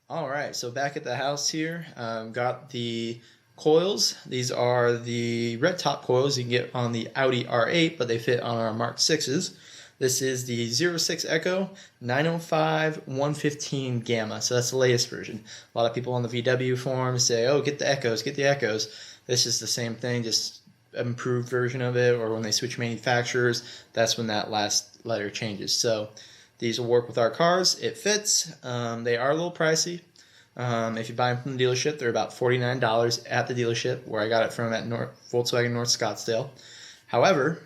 Alright, so back at the house here, got the coils. These are the red top coils you can get on the Audi R8, but they fit on our Mark 6s. This is the 06 Echo 905 115 Gamma, so that's the latest version. A lot of people on the VW forums say, oh, get the Echoes, get the Echoes. This is the same thing, just improved version of it, or when they switch manufacturers, that's when that last letter changes. So these will work with our cars. It fits. They are a little pricey. If you buy them from the dealership, they're about $49 at the dealership, where I got it from at Volkswagen North Scottsdale. However,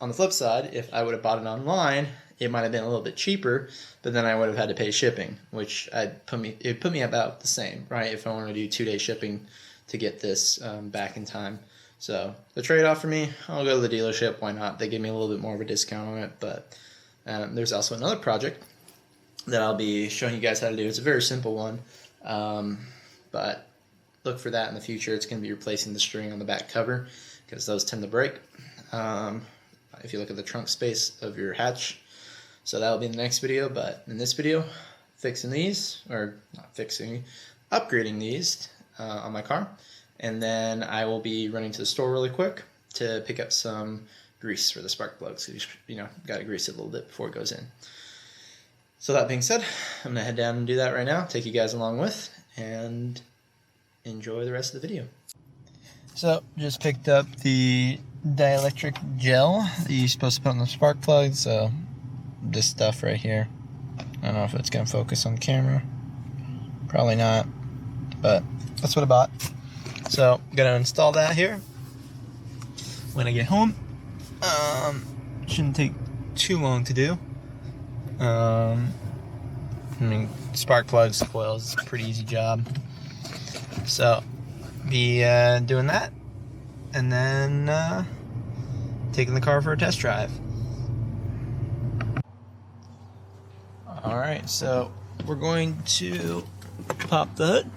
on the flip side, if I would have bought it online, it might have been a little bit cheaper, but then I would have had to pay shipping, which it put me about the same, right? If I want to do 2-day shipping to get this back in time. So the trade-off for me, I'll go to the dealership. Why not? They give me a little bit more of a discount on it, but there's also another project that I'll be showing you guys how to do. It's a very simple one, but look for that in the future. It's going to be replacing the string on the back cover because those tend to break if you look at the trunk space of your hatch. So that'll be in the next video, but in this video, fixing these, or not fixing, upgrading these on my car, and then I will be running to the store really quick to pick up some grease for the spark plugs. So you know, got to grease it a little bit before it goes in. So that being said, I'm gonna head down and do that right now, take you guys along with, and enjoy the rest of the video. So just picked up the dielectric gel that you're supposed to put on the spark plugs. So this stuff right here, I don't know if it's gonna focus on camera, probably not, but that's what I bought. So I'm gonna install that here when I get home. Shouldn't take too long to do. I mean, spark plugs, coils, it's a pretty easy job. So be doing that, and then taking the car for a test drive. Alright, so we're going to pop the hood.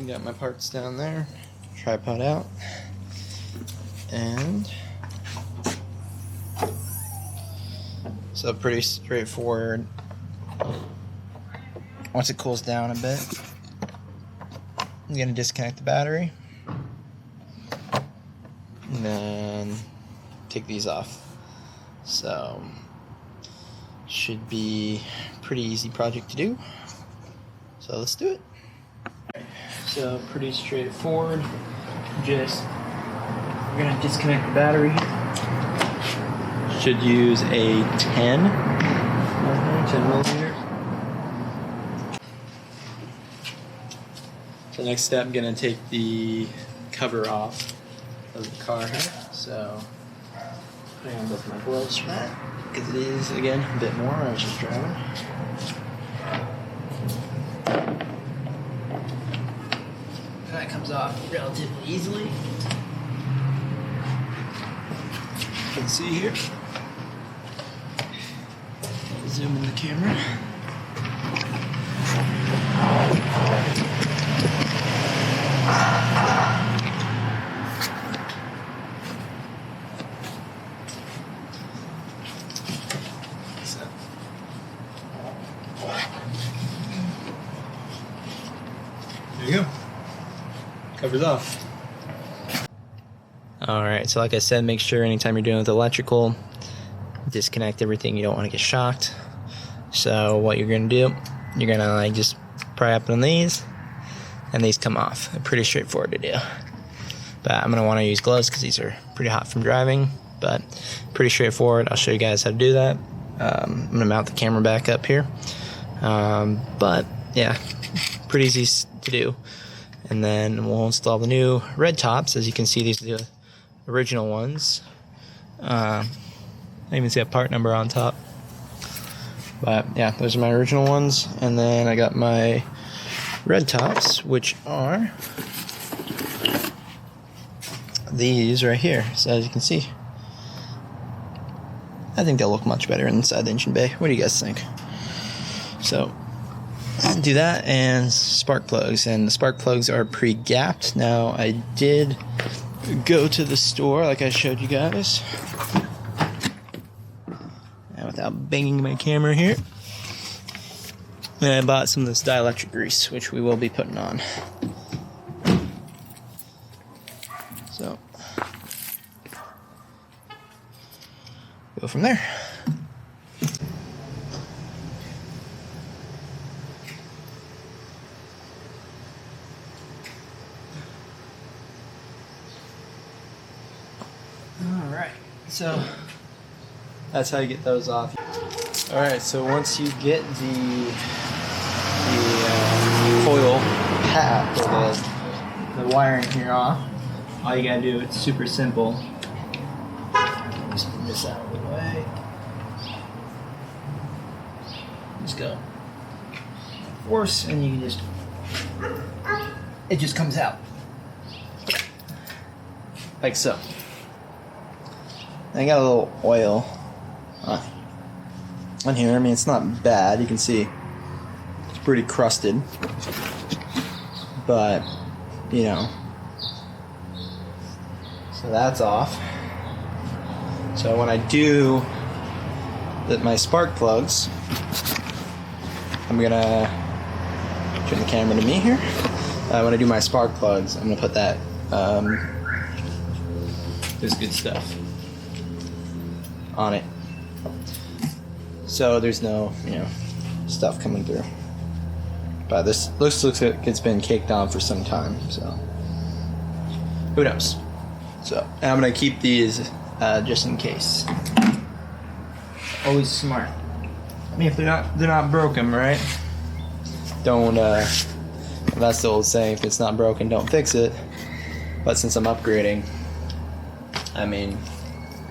Got my parts down there, tripod out, and so pretty straightforward. Once it cools down a bit, I'm going to disconnect the battery and then take these off. So should be a pretty easy project to do. So let's do it. So pretty straightforward. Just we're going to disconnect the battery. Should use a 10 millimeter. So next step, I'm going to take the cover off of the car here. So putting on both my gloves for that, because it is, again, a bit more. I was just driving. That comes off relatively easily. You can see here. Zoom in the camera. There you go. Covers off. Alright, so like I said, make sure anytime you're doing with electrical, disconnect everything. You don't want to get shocked. So what you're going to do, you're going to like just pry up on these, and these come off. They're pretty straightforward to do. But I'm going to want to use gloves because these are pretty hot from driving, but pretty straightforward. I'll show you guys how to do that. I'm going to mount the camera back up here. But yeah, pretty easy to do. And then we'll install the new red tops. As you can see, these are the original ones. I even see a part number on top. But yeah, those are my original ones. And then I got my red tops, which are these right here. So as you can see, I think they'll look much better inside the engine bay. What do you guys think? So do that, and spark plugs. And the spark plugs are pre-gapped. Now I did go to the store like I showed you guys. without banging my camera here. And I bought some of this dielectric grease, which we will be putting on. So, go from there. Alright, so that's how you get those off. Alright, so once you get the coil cap or the wiring here off, all you gotta do, it's super simple. Just move this out of the way. Just go force, and you can just, it just comes out. Like so. I got a little oil on here. I mean, it's not bad. You can see it's pretty crusted, but you know. So that's off. So when I do my spark plugs, I'm gonna turn the camera to me here. When I do my spark plugs, I'm gonna put that this good stuff on it, so there's no, you know, stuff coming through. But this looks like it's been caked on for some time, so who knows. So, and I'm gonna keep these just in case. Always smart. I mean, if they're not broken, right? Don't. That's the old saying: if it's not broken, don't fix it. But since I'm upgrading, I mean,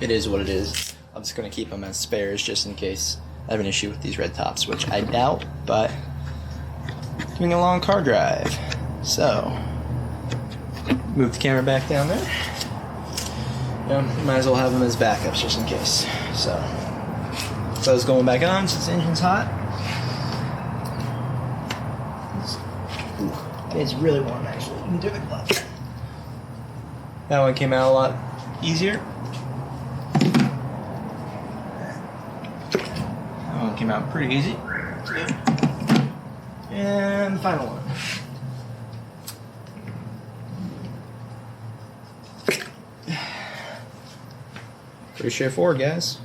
it is what it is. I'm just gonna keep them as spares just in case I have an issue with these red tops, which I doubt, but doing a long car drive. So, move the camera back down there. Might as well have them as backups just in case. So it's going back on since the engine's hot. It's really warm actually. You can do the glove. That one came out a lot easier. That one came out pretty easy. And the final one. Pretty straightforward, guys.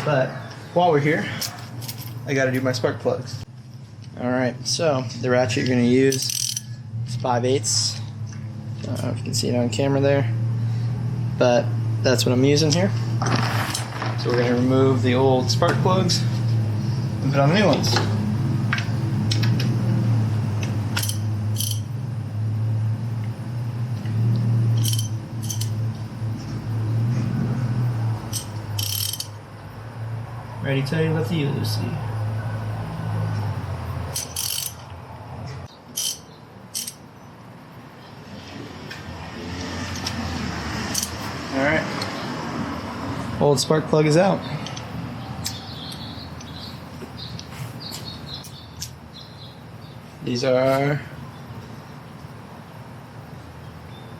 But while we're here, I gotta do my spark plugs. Alright, so the ratchet you're gonna use is 5/8. I don't know if you can see it on camera there, but that's what I'm using here. So we're gonna remove the old spark plugs and put on the new ones. Ready, tighty, lefty, loosey. Alright. Old spark plug is out. These are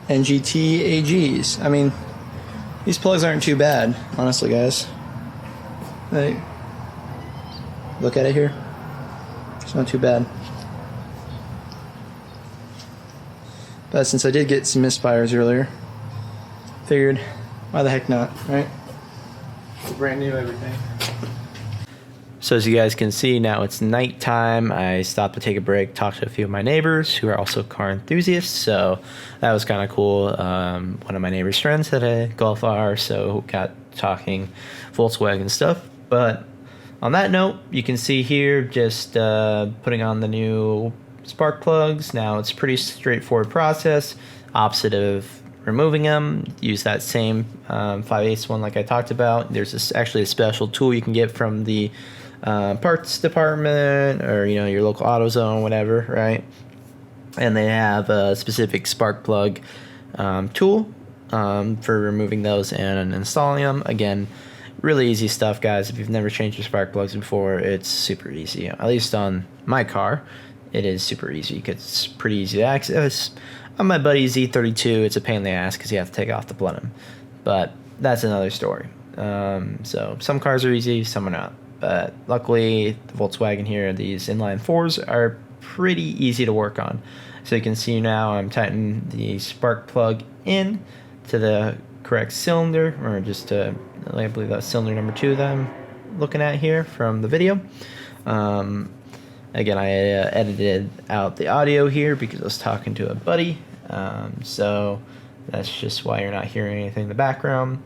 NGT AGs. I mean, these plugs aren't too bad, honestly, guys. Hey, look at it here. It's not too bad. But since I did get some misfires earlier, figured, why the heck not, right? Brand new everything. So as you guys can see, now it's nighttime. I stopped to take a break, talk to a few of my neighbors who are also car enthusiasts, so that was kind of cool. One of my neighbor's friends had a Golf R, so got talking Volkswagen stuff. But on that note, you can see here just putting on the new spark plugs. Now it's a pretty straightforward process, opposite of removing them. Use that same 5/8 one like I talked about. There's actually a special tool you can get from the parts department or your local AutoZone, whatever, right? And they have a specific spark plug tool for removing those and installing them. Again, really easy stuff, guys. If you've never changed your spark plugs before, it's super easy. At least on my car, it is super easy because it's pretty easy to access. On my buddy Z32, it's a pain in the ass because you have to take off the plenum. but that's another story. So some cars are easy, some are not. But luckily, the Volkswagen here, these inline fours are pretty easy to work on. So you can see now I'm tightening the spark plug in to the correct cylinder, or just to, I believe that's cylinder number 2 that I'm looking at here from the video. Again, I edited out the audio here because I was talking to a buddy. So that's just why you're not hearing anything in the background.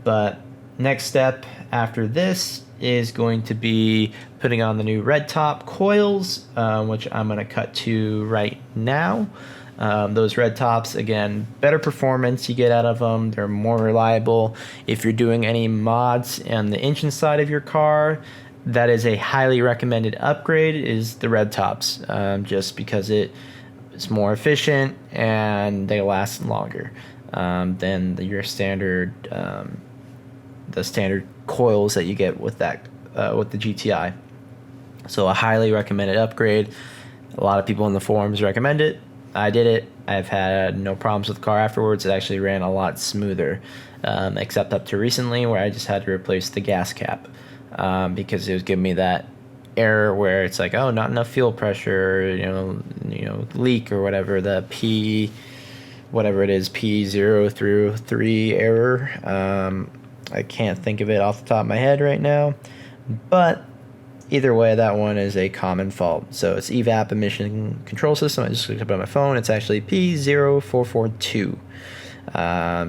But next step after this is going to be putting on the new red top coils, which I'm going to cut to right now. Those red tops, again, better performance you get out of them. They're more reliable. If you're doing any mods on the engine side of your car, that is a highly recommended upgrade, is the red tops, just because it's more efficient and they last longer than your standard the standard coils that you get with that with the GTI. So a highly recommended upgrade. A lot of people in the forums recommend it. I did it. I've had no problems with the car afterwards. It actually ran a lot smoother, except up to recently where I just had to replace the gas cap because it was giving me that error where it's like, oh, not enough fuel pressure, you know, leak or whatever, the whatever it is, P0 through 3 error. I can't think of it off the top of my head right now, but either way, that one is a common fault. So it's evap emission control system. I just looked up on my phone. It's actually P0442.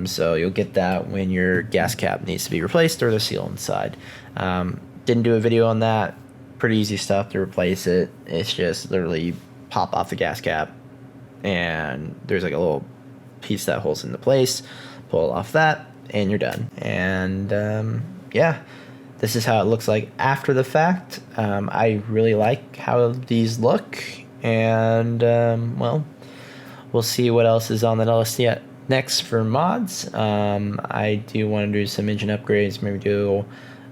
So you'll get that when your gas cap needs to be replaced or the seal inside. Didn't do a video on that. Pretty easy stuff to replace it. It's just literally pop off the gas cap, and there's like a little piece that holds into place. Pull off that, and you're done. And yeah, this is how it looks like after the fact. I really like how these look, and well, we'll see what else is on the list yet next for mods. I do want to do some engine upgrades, maybe do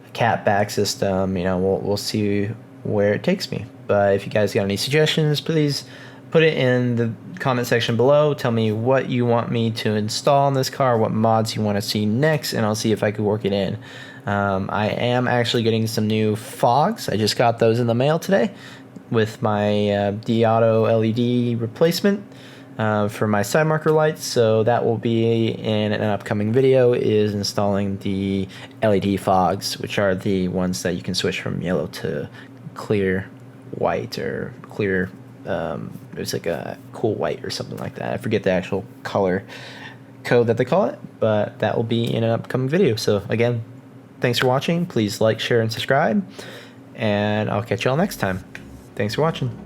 a cat back system. You know, we'll see where it takes me. But if you guys got any suggestions, please put it in the comment section below. Tell me what you want me to install in this car, what mods you want to see next, and I'll see if I could work it in. I am actually getting some new fogs. I just got those in the mail today with my D-Auto LED replacement for my side marker lights. So that will be in an upcoming video, is installing the LED fogs, which are the ones that you can switch from yellow to clear white, or clear it's like a cool white or something like that. I forget the actual color code that they call it, but that will be in an upcoming video. So again, thanks for watching. Please like, share, and subscribe, and I'll catch y'all next time. Thanks for watching.